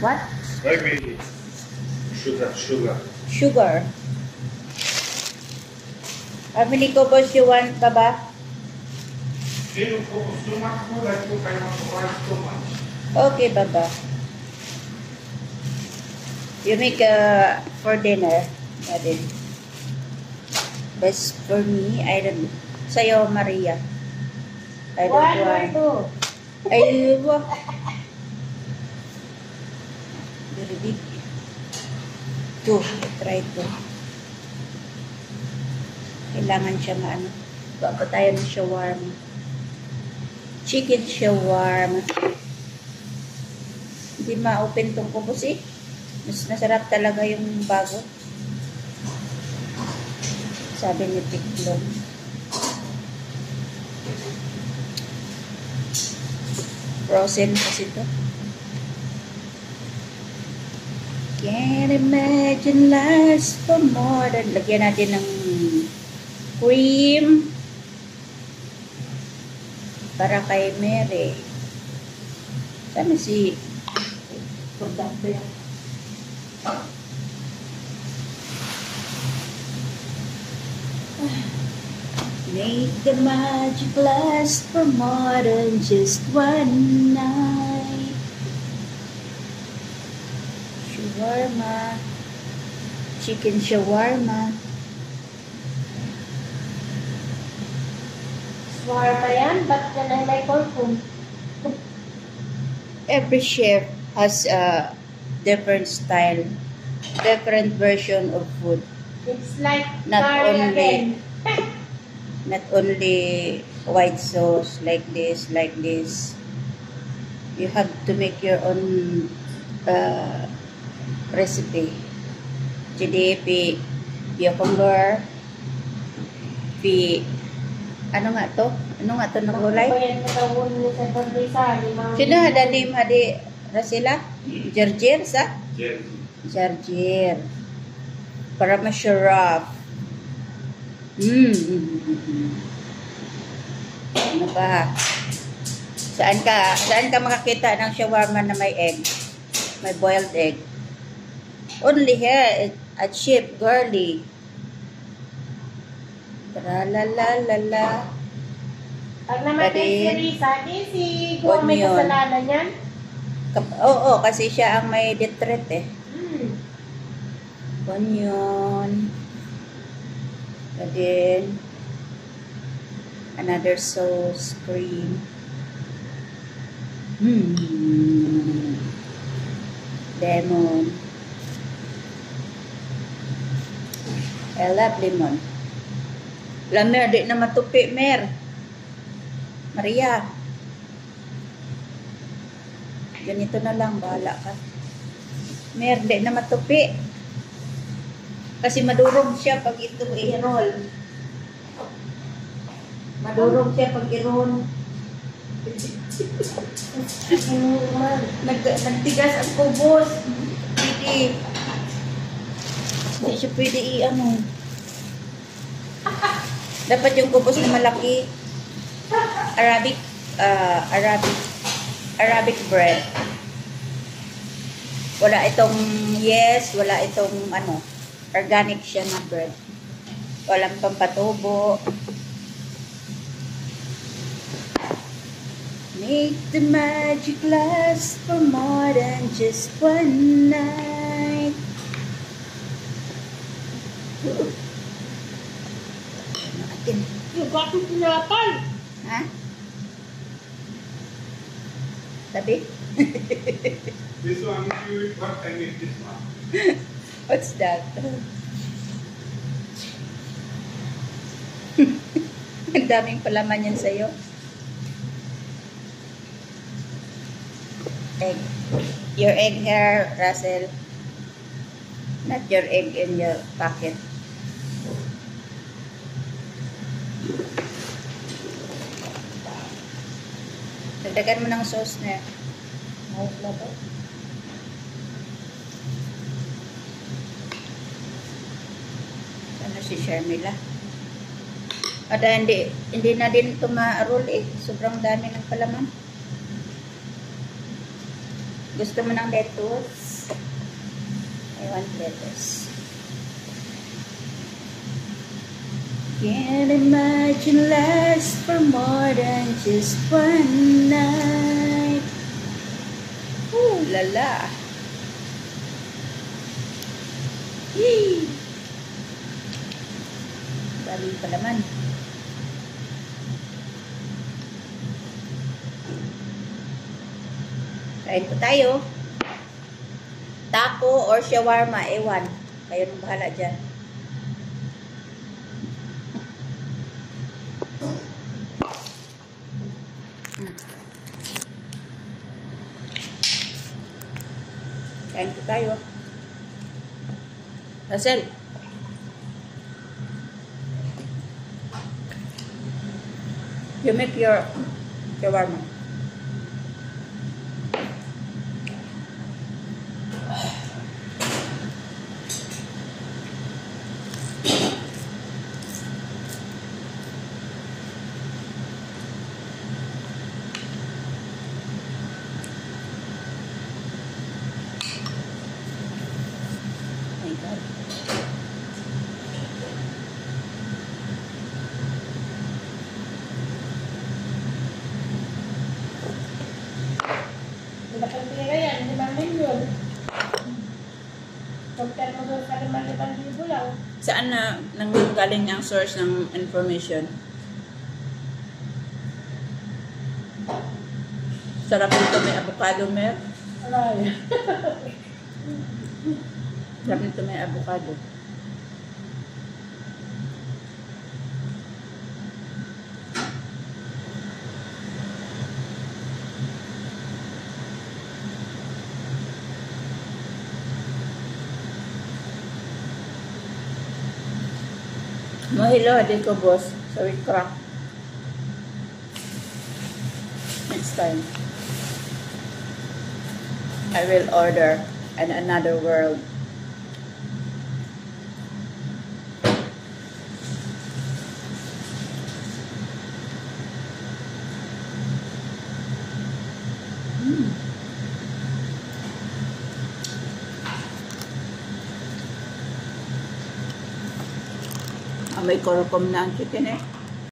What? Maybe sugar. Sugar. How many cobos you want, Baba? Too much food, I think I want to rice too much. Okay, Baba. You make for dinner. Adin. Best for me, I don't. Sa'yo, Maria. I don't want. Ay, very big. Two. Try to. Kailangan siya maano. Baka tayo ng shawarma. Chicken shawarma. Hindi ma-open tong kubos eh. Mas nasarap talaga yung bago. Sabi ni Tiklong. Frozen kasi ito. Can't imagine life for more than. Lagyan natin ng cream para kay Mary. Sana si Pagdabe. Make the magic last for more than just one night. Shawarma. Chicken shawarma. Shawarma yan? Ba't yan ay may corpum? Every chef has a different style, different version of food. It's like Not curry only- again. Not only white sauce like this. You have to make your own recipe. Jadi, cucumber, ano nga to na gulay? Bayan mo daw ni sa Pondesa. Sino hadalim hadi Rasila? Jarjir sa? Yes. Jarjir. Para masarap. Ano ba? Saan ka makakita ng shawarma na may egg? May boiled egg. Only here at Chef Girly. Tra-la-la-la-la. Pag namatay si Risa, di si Guang may Onion. kasalanan yan? Oo, kasi siya ang may detret eh. Hmm. Onion. And then, another sauce, cream. Lemon. I love lemon. Mer, di na matupi, Mer. Maria. Ganito na lang, bahala ka. Mer, di na matupi. Kasi madurog siya pag ito i-roll. Madurog siya pag i-roll. Nagtigas ang kubos. Hindi siya pwede i-ano. Dapat yung kubos na malaki. Arabic bread. Wala itong wala itong ano. Organic siya na bread. Walang pampatubo. Make the magic last for more than just one night. Atin. Yung bakit pinapal? Ha? Sabi? This one, if you eat what I make this one. What's that? Ang daming palaman yan sa'yo. Egg. Your egg here, Russell. Not your egg in your pocket. Dagdagan mo ng sauce na. Mahusla ba? Ano si Sharmila? Ada hindi na din ito ma-roll eh. Sobrang dami ng palaman. Gusto mo ng lettuce? I want lettuce. Can't imagine last for more than just one night. Ooh, lala. Yee! Dali pa naman. Kain po tayo. Taco or shawarma, ewan. Kayo nang bahala dyan. Kain po tayo. Russell. You make your shawarma. My God. Malakang pera yan, 5 milyon. Compare mo doon sa 5,000 lang. Saan na galing ang source ng information? Sarap nito may avocado, Mer. Aray. Sarap nito may avocado. Mahilo, din ko, boss. Sorry, crack. Next time, I will order another world. May korokom na ang chicken eh.